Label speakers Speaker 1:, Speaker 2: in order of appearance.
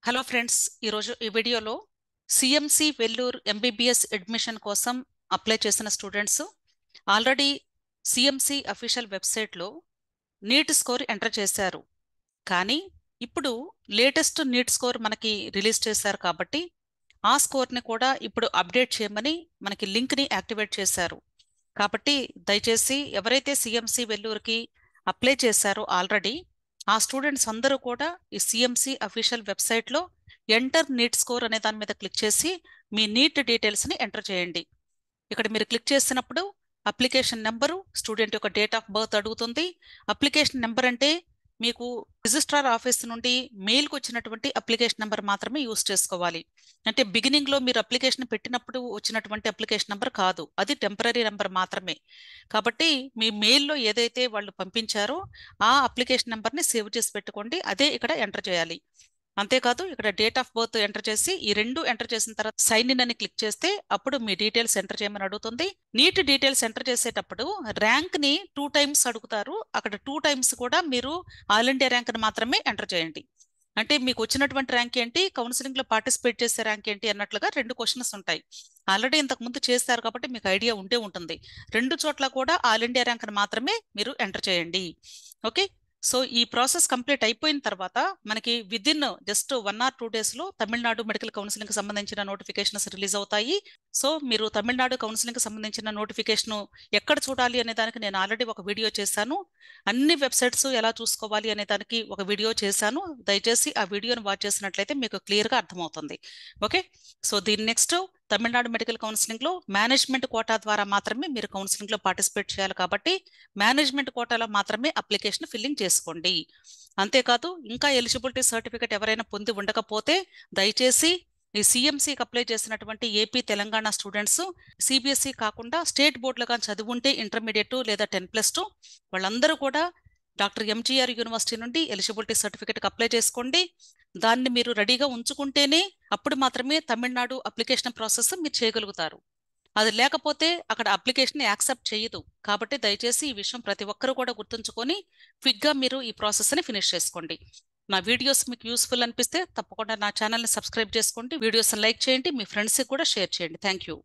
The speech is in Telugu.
Speaker 1: హలో ఫ్రెండ్స్, ఈరోజు ఈ వీడియోలో సిఎంసి వెల్లూరు ఎంబీబీఎస్ అడ్మిషన్ కోసం అప్లై చేసిన స్టూడెంట్స్ ఆల్రెడీ సిఎంసి అఫీషియల్ వెబ్సైట్లో నీట్ స్కోర్ ఎంటర్ చేశారు. కానీ ఇప్పుడు లేటెస్ట్ నీట్ స్కోర్ మనకి రిలీజ్ చేశారు కాబట్టి ఆ స్కోర్ని కూడా ఇప్పుడు అప్డేట్ చేయమని మనకి లింక్ని యాక్టివేట్ చేశారు. కాబట్టి దయచేసి ఎవరైతే సిఎంసి వెల్లూరుకి అప్లై చేశారో ఆల్రెడీ ఆ స్టూడెంట్స్ అందరూ కూడా ఈ సిఎంసి అఫీషియల్ వెబ్సైట్లో ఎంటర్ నీట్ స్కోర్ అనే దాని మీద క్లిక్ చేసి మీ నీట్ డీటెయిల్స్ని ఎంటర్ చేయండి. ఇక్కడ మీరు క్లిక్ చేసినప్పుడు అప్లికేషన్ నెంబరు, స్టూడెంట్ యొక్క డేట్ ఆఫ్ బర్త్ అడుగుతుంది. అప్లికేషన్ నెంబర్ అంటే మీకు రిజిస్ట్రార్ ఆఫీస్ నుండి మెయిల్కి వచ్చినటువంటి అప్లికేషన్ నెంబర్ మాత్రమే యూస్ చేసుకోవాలి. అంటే బిగినింగ్లో మీరు అప్లికేషన్ పెట్టినప్పుడు వచ్చినటువంటి అప్లికేషన్ నెంబర్ కాదు, అది టెంపరీ నెంబర్ మాత్రమే. కాబట్టి మీ మెయిల్లో ఏదైతే వాళ్ళు పంపించారో ఆ అప్లికేషన్ నెంబర్ని సేవ్ చేసి పెట్టుకోండి, అదే ఇక్కడ ఎంటర్ చేయాలి. అంతేకాదు ఇక్కడ డేట్ ఆఫ్ బర్త్ ఎంటర్ చేసి ఈ రెండు ఎంటర్ చేసిన తర్వాత సైన్ ఇన్ అని క్లిక్ చేస్తే అప్పుడు మీ డీటెయిల్స్ ఎంటర్ చేయమని అడుగుతుంది. నీట్ డీటెయిల్స్ ఎంటర్ చేసేటప్పుడు ర్యాంక్ ని 2 టైమ్స్ అడుగుతారు. అక్కడ 2 టైమ్స్ కూడా మీరు ఆల్ ఇండియా ర్యాంక్ ని మాత్రమే ఎంటర్ చేయండి. అంటే మీకు వచ్చినటువంటి ర్యాంక్ ఏంటి, కౌన్సిలింగ్ లో పార్టిసిపేట్ చేసే ర్యాంక్ ఏంటి అన్నట్లుగా 2 క్వశ్చన్స్ ఉంటాయి. ఆల్రెడీ ఇంతకు ముందు చేస్తారు కాబట్టి మీకు ఐడియా ఉండే ఉంటుంది. 2 చోట్ల కూడా ఆల్ ఇండియా ర్యాంక్ ని మాత్రమే మీరు ఎంటర్ చేయండి. ఓకే, సో ఈ ప్రాసెస్ కంప్లీట్ అయిపోయిన తర్వాత మనకి విదిన్ జస్ట్ 1 or 2 days లో తమిళనాడు మెడికల్ కౌన్సిలింగ్ కి సంబంధించిన నోటిఫికేషన్స్ రిలీజ్ అవుతాయి. సో మీరు తమిళనాడు కౌన్సిలింగ్ కి సంబంధించిన నోటిఫికేషన్ ఎక్కడ చూడాలి అనే దానికి నేను ఆల్రెడీ ఒక వీడియో చేశాను. అన్ని వెబ్సైట్స్ ఎలా చూసుకోవాలి అనే దానికి ఒక వీడియో చేశాను. దయచేసి ఆ వీడియోని వాచ్ చేసినట్లయితే మీకు క్లియర్గా అర్థమవుతుంది. ఓకే, సో దీని నెక్స్ట్ తమిళనాడు మెడికల్ కౌన్సిలింగ్ లో మేనేజ్మెంట్ కోటా ద్వారా మాత్రమే మీరు కౌన్సిలింగ్ లో పార్టిసిపేట్ చేయాలి. కాబట్టి మేనేజ్మెంట్ కోటాలో మాత్రమే అప్లికేషన్ ఫిల్లింగ్ చేసుకోండి. అంతేకాదు ఇంకా ఎలిజిబిలిటీ సర్టిఫికేట్ ఎవరైనా పొంది ఉండకపోతే దయచేసి ఈ సిఎంసికి అప్లై చేసినటువంటి ఏపీ తెలంగాణ స్టూడెంట్స్ సిబిఎస్ఈ కాకుండా స్టేట్ బోర్డులుగా చదువుంటే ఇంటర్మీడియట్ లేదా 10+2 వాళ్ళందరూ కూడా డాక్టర్ ఎంజీఆర్ యూనివర్సిటీ నుండి ఎలిజిబిలిటీ సర్టిఫికేట్కి అప్లై చేసుకోండి. దాన్ని మీరు రెడీగా ఉంచుకుంటేనే అప్పుడు మాత్రమే తమిళనాడు అప్లికేషన్ ప్రాసెస్ మీరు చేయగలుగుతారు. అది లేకపోతే అక్కడ అప్లికేషన్ యాక్సెప్ట్ చేయదు. కాబట్టి దయచేసి ఈ విషయం ప్రతి ఒక్కరూ కూడా గుర్తుంచుకొని క్విక్గా మీరు ఈ ప్రాసెస్ని ఫినిష్ చేసుకోండి. నా వీడియోస్ మీకు యూస్ఫుల్ అనిపిస్తే తప్పకుండా నా ఛానల్ని సబ్స్క్రైబ్ చేసుకోండి, వీడియోస్ని లైక్ చేయండి, మీ ఫ్రెండ్స్కి కూడా షేర్ చేయండి. Thank you.